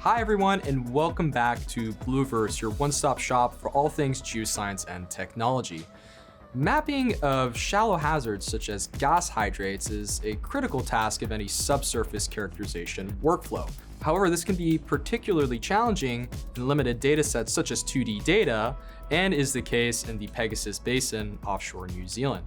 Hi everyone, and welcome back to Bluverse, your one-stop shop for all things geoscience and technology. Mapping of shallow hazards such as gas hydrates is a critical task of any subsurface characterization workflow. However, this can be particularly challenging in limited datasets such as 2D data, and is the case in the Pegasus Basin offshore New Zealand.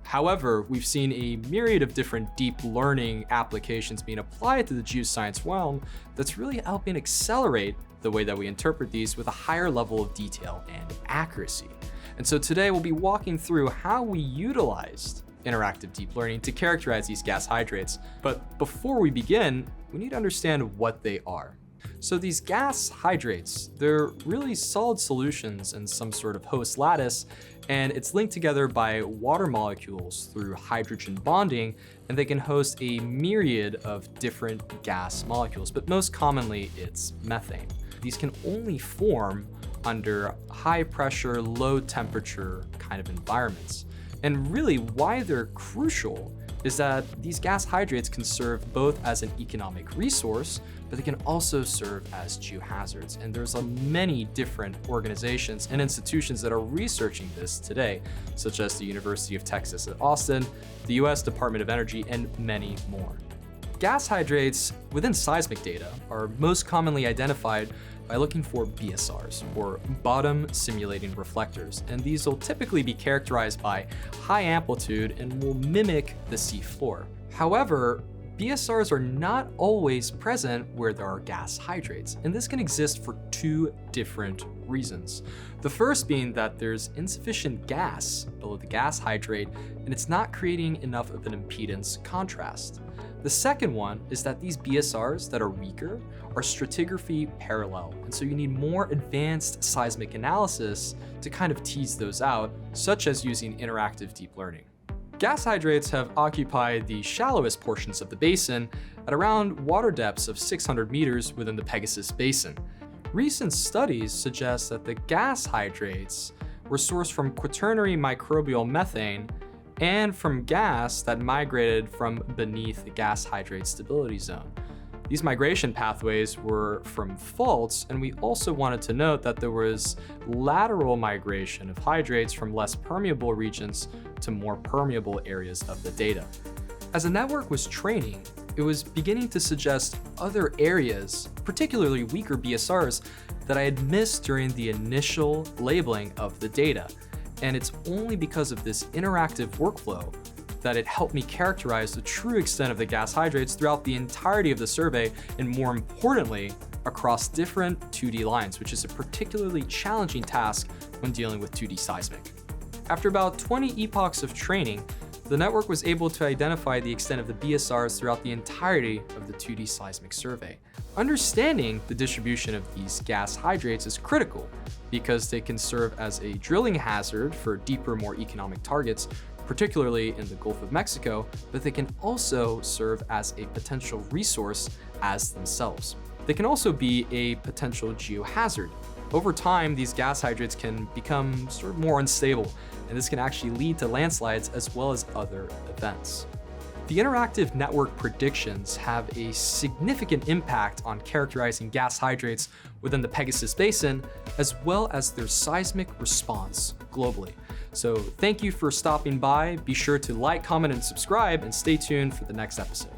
However, we've seen a myriad of different deep learning applications being applied to the geoscience realm that's really helping accelerate the way that we interpret these with a higher level of detail and accuracy. And so today we'll be walking through how we utilized interactive deep learning to characterize these gas hydrates. But before we begin, we need to understand what they are. So these gas hydrates, they're really solid solutions in some sort of host lattice, and it's linked together by water molecules through hydrogen bonding, and they can host a myriad of different gas molecules, but most commonly it's methane. These can only form under high pressure, low temperature kind of environments. And really why they're crucial is that these gas hydrates can serve both as an economic resource, but they can also serve as geohazards. And there's many different organizations and institutions that are researching this today, such as the University of Texas at Austin, the US Department of Energy, and many more. Gas hydrates within seismic data are most commonly identified by looking for BSRs, or bottom simulating reflectors, and these will typically be characterized by high amplitude and will mimic the sea floor. However, BSRs are not always present where there are gas hydrates, and this can exist for two different reasons. The first being that there's insufficient gas below the gas hydrate, and it's not creating enough of an impedance contrast. The second one is that these BSRs that are weaker are stratigraphy parallel, and so you need more advanced seismic analysis to kind of tease those out, such as using interactive deep learning. Gas hydrates have occupied the shallowest portions of the basin at around water depths of 600 meters within the Pegasus Basin. Recent studies suggest that the gas hydrates were sourced from quaternary microbial methane and from gas that migrated from beneath the gas hydrate stability zone. These migration pathways were from faults, and we also wanted to note that there was lateral migration of hydrates from less permeable regions to more permeable areas of the data. As the network was training, it was beginning to suggest other areas, particularly weaker BSRs, that I had missed during the initial labeling of the data. And it's only because of this interactive workflow that it helped me characterize the true extent of the gas hydrates throughout the entirety of the survey, and more importantly, across different 2D lines, which is a particularly challenging task when dealing with 2D seismic. After about 20 epochs of training, the network was able to identify the extent of the BSRs throughout the entirety of the 2D seismic survey. Understanding the distribution of these gas hydrates is critical because they can serve as a drilling hazard for deeper, more economic targets, particularly in the Gulf of Mexico, but they can also serve as a potential resource as themselves. They can also be a potential geohazard. Over time, these gas hydrates can become sort of more unstable, and this can actually lead to landslides as well as other events. The interactive network predictions have a significant impact on characterizing gas hydrates within the Pegasus Basin, as well as their seismic response globally. So thank you for stopping by. Be sure to like, comment, and subscribe, and stay tuned for the next episode.